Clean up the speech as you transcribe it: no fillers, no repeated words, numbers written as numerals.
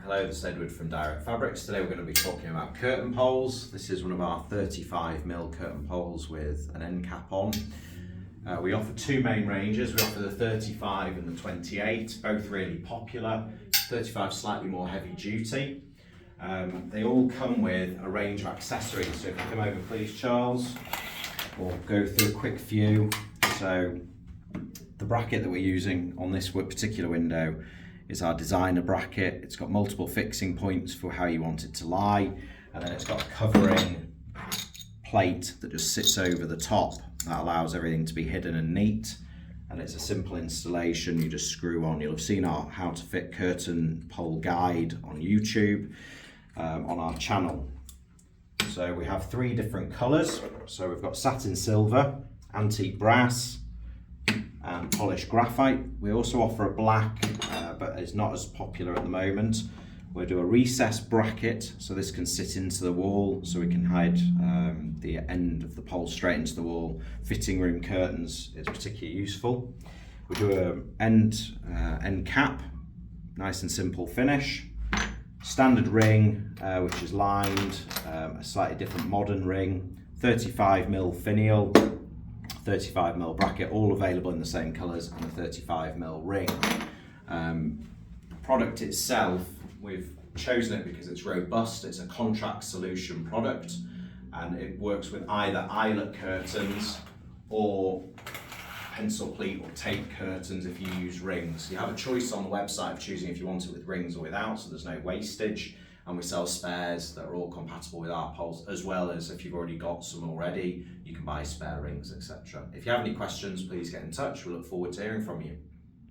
Hello, this is Edward from Direct Fabrics. Today we're going to be talking about curtain poles. This is one of our 35mm curtain poles with an end cap on. We offer two main ranges. We offer the 35 and the 28, both really popular. 35 slightly more heavy duty. They all come with a range of accessories. So if you come over please, Charles, we'll go through a quick few. So the bracket that we're using on this particular window is our designer bracket. It's got multiple fixing points for how you want it to lie, and then it's got a covering plate that just sits over the top that allows everything to be hidden and neat, and it's a simple installation. You just screw on. You'll have seen our how to fit curtain pole guide on YouTube on our channel. So we have three different colours. So we've got satin silver, antique brass and polished graphite. We also offer a black, but it's not as popular at the moment. We'll do a recessed bracket, so this can sit into the wall, so we can hide the end of the pole straight into the wall. Fitting room curtains is particularly useful. We do an end cap, nice and simple finish. Standard ring, which is lined, a slightly different modern ring, 35mm finial, 35mm bracket, all available in the same colours, and a 35mm ring. The product itself, we've chosen it because it's robust. It's a contract solution product, and it works with either eyelet curtains or pencil pleat or tape curtains if you use rings. You have a choice on the website of choosing if you want it with rings or without, so there's no wastage. And we sell spares that are all compatible with our poles, as well as if you've already got some already, you can buy spare rings, etc. If you have any questions, please get in touch. We look forward to hearing from you.